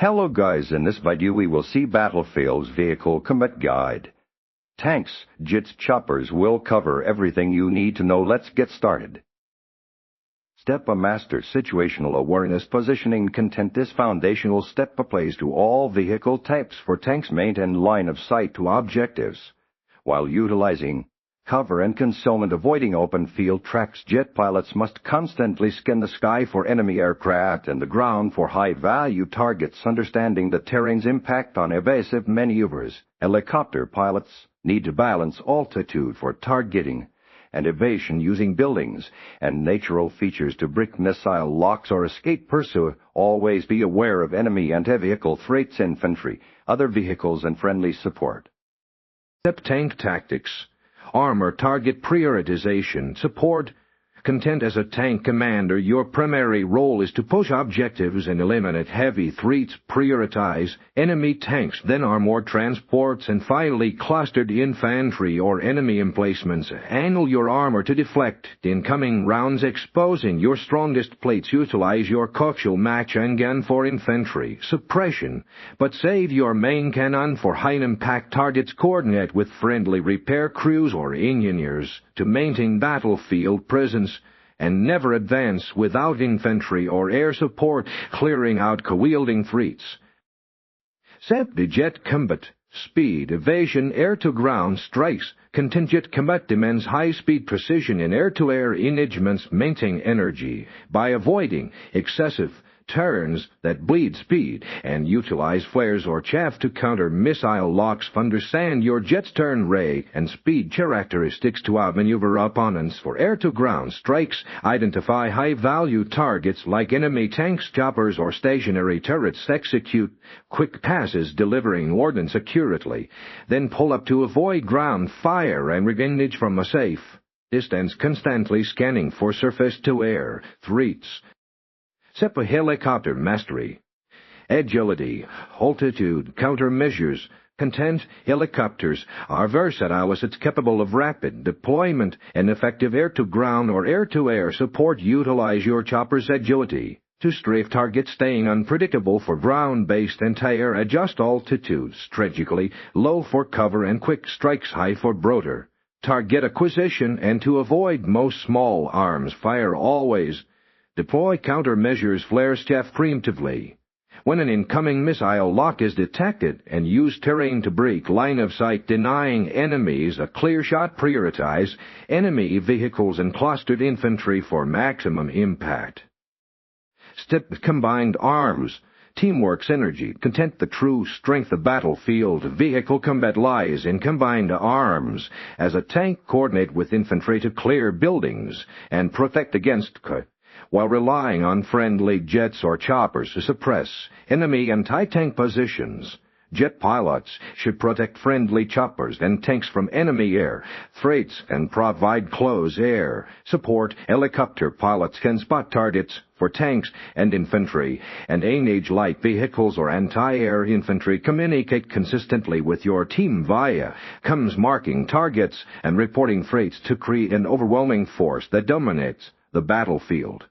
Hello guys, in this video we will see Battlefield's Vehicle Combat Guide. Tanks, jets, choppers will cover everything you need to know. Let's get started. Step a master situational awareness positioning content. This foundational step applies to all vehicle types for tanks maintain line of sight to objectives, while utilizing cover and concealment. Avoiding open field tracks, jet pilots must constantly scan the sky for enemy aircraft and the ground for high-value targets. Understanding the terrain's impact on evasive maneuvers, helicopter pilots need to balance altitude for targeting and evasion using buildings and natural features to break missile locks or escape pursuit. Always be aware of enemy anti-vehicle threats, infantry, other vehicles, and friendly support. Step tank tactics. Armor target prioritization. Support. Content as a tank commander, your primary role is to push objectives and eliminate heavy threats. Prioritize enemy tanks, then armored transports, and finally clustered infantry or enemy emplacements. Angle your armor to deflect incoming rounds, exposing your strongest plates. Utilize your coaxial machine gun for infantry suppression, but save your main cannon for high-impact targets. Coordinate with friendly repair crews or engineers to maintain battlefield presence, and never advance without infantry or air support, clearing out co-wielding threats. Step the jet combat. Speed, evasion, air-to-ground strikes. Contingent combat demands high-speed precision in air-to-air engagements. Maintain energy by avoiding excessive turns that bleed speed, and utilize flares or chaff to counter missile locks. Understand your jet's turn rate and speed characteristics to outmaneuver opponents for air-to-ground strikes. Identify high-value targets like enemy tanks, choppers, or stationary turrets. Execute quick passes delivering ordnance accurately, then pull up to avoid ground fire and engage from a safe distance, constantly scanning for surface-to-air threats. Step a helicopter mastery. Agility, altitude, countermeasures. Content. Helicopters are versatile as it's capable of rapid deployment and effective air-to-ground or air-to-air support. Utilize your chopper's agility to strafe targets, staying unpredictable for ground-based anti-air. Adjust altitude strategically, low for cover and quick strikes, high for broader target acquisition, and to avoid most small arms fire. Always deploy countermeasures, flares, chaff preemptively when an incoming missile lock is detected, and use terrain to break line of sight, denying enemies a clear shot. Prioritize enemy vehicles and clustered infantry for maximum impact. Step combined arms. Teamwork synergy. Content the true strength of battlefield vehicle combat lies in combined arms. As a tank, coordinate with infantry to clear buildings and protect against while relying on friendly jets or choppers to suppress enemy anti-tank positions. Jet pilots should protect friendly choppers and tanks from enemy air threats and provide close air support. Helicopter pilots can spot targets for tanks and infantry and engage light vehicles or anti-air infantry. Communicate consistently with your team via comms, marking targets and reporting threats to create an overwhelming force that dominates the battlefield.